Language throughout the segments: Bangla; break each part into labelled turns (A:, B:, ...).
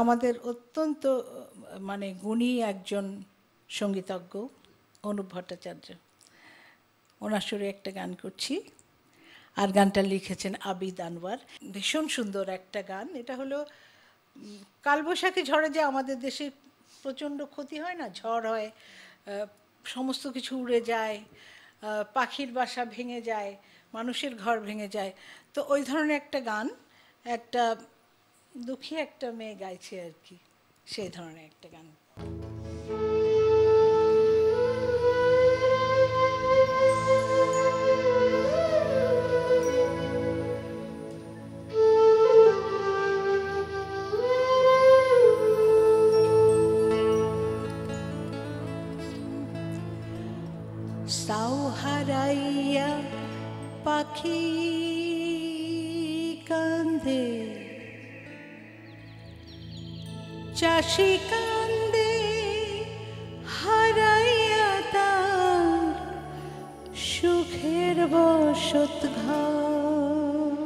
A: আমাদের অত্যন্ত মানে গুণী একজন সঙ্গীতজ্ঞ অনুপ ভট্টাচার্য, ওনার সুরে একটা গান করছি। আর গানটা লিখেছেন আবিদ আনোয়ার। ভীষণ সুন্দর একটা গান। এটা হলো কালবৈশাখী ঝড়ে যে আমাদের দেশে প্রচণ্ড ক্ষতি হয় না, ঝড় হয়, সমস্ত কিছু উড়ে যায়, পাখির বাসা ভেঙে যায়, মানুষের ঘর ভেঙে যায়। তো ওই ধরনের একটা গান একটা দুঃখী একটা মেয়ে গাইছে আর কি, সেই ধরনের একটা গান। সাও হারাইয়া পাখি কান্দে, চাষি কান্দে হারাইয়া তার সুখের বসত ঘর।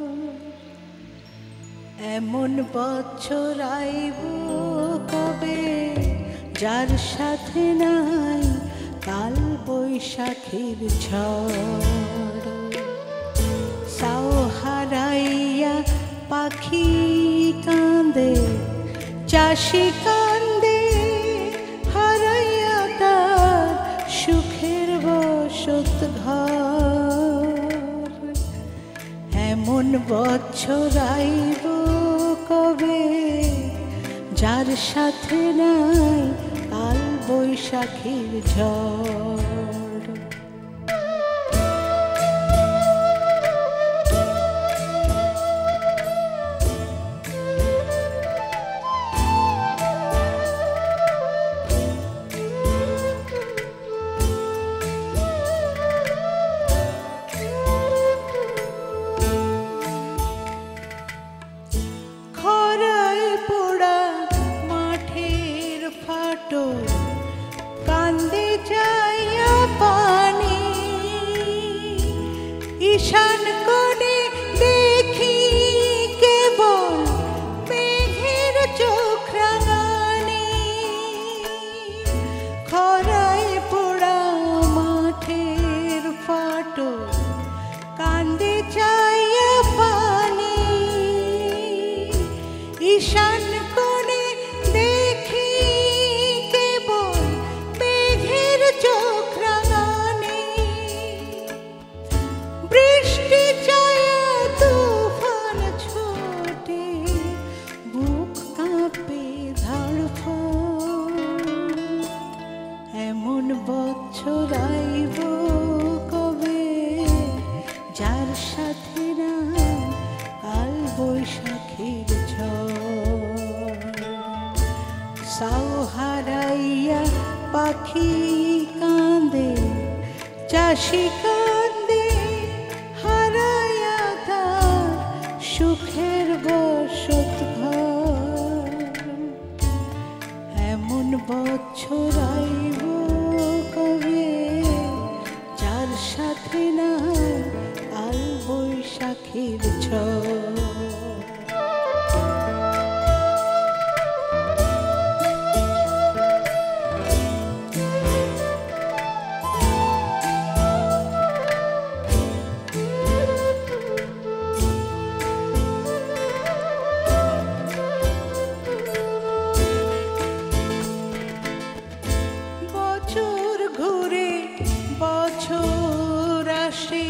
A: এমন বছর আইব কবে যার সাথে নাই কাল বৈশাখীর ঝড়। সাও হারাইয়া পাখি কান্দে, চাষি কান্দে হারাইয়া তার সুখের বসত ঘর। এমন বছর আইব কবে যার সাথে নাই কাল বৈশাখীর ঝড়। খরায় পোড়া মাঠের ফাটল কান্দে যাইয়া পানি, ঈশান কোণে দেখি কেবল মেঘের চোখ রাঙানি। খরায় পোড়া মাঠের ফাটল কান্দে যাইয়া পানি, ঈশান কোণে দেখি কেবল মেঘের চোখ রাঙানি। বৃষ্টি চায়া তুফান ছোটে, বুক কাঁপে ধড়ফড়। এমন বছর আইব কবে যার সাথে না কাল বৈশাখীর ঝড়। সাও হারাইয়া পাখি কান্দে, চাষি কান্দে হারাইয়া তার সুখের বসত ঘর। এমন বছর আইব কবে যার সাথে না কাল বৈশাখীর ঝড়। বছর ঘুরে বছর আসে,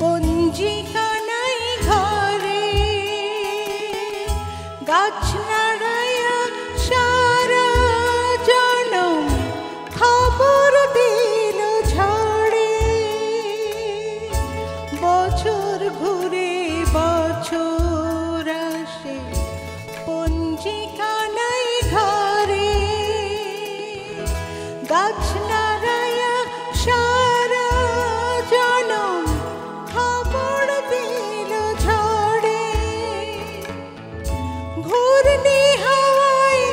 A: পঞ্জিকা নাই ঘরে। গাছ নাড়াইয়া সারা জনম খবর দিল ঝড়ে। বছর ঘুরে বছর আসে, পঞ্জিকা নাই ঘরে। গাছ নাড়াইয়া সারা জনম খবর দিল ঝড়ে। ঘূর্ণি হাওয়ায়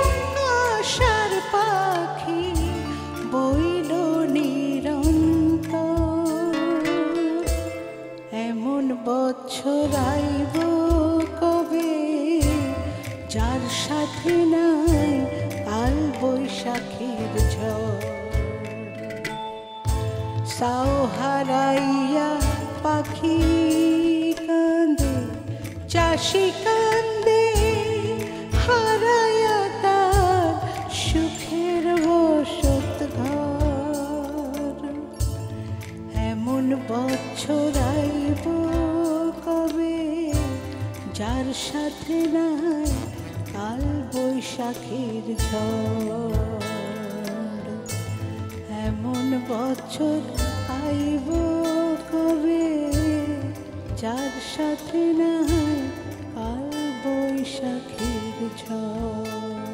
A: আশার পাখি বইল নিরন্তর। এমন বছর আইব কবে যার সাথে নাই কাল বৈশাখীর ঝড়। সাও হারাইয়া পাখি কান্দে, চাষি কান্দে হারাইয়া তার সুখের বসত ঘর। এমন বছর আইব কবে যার সাথে নাই কাল বৈশাখীর ঝড়। এমন বছর আইব কবে যার সাথে নাই কাল বৈশাখীর ঝড়।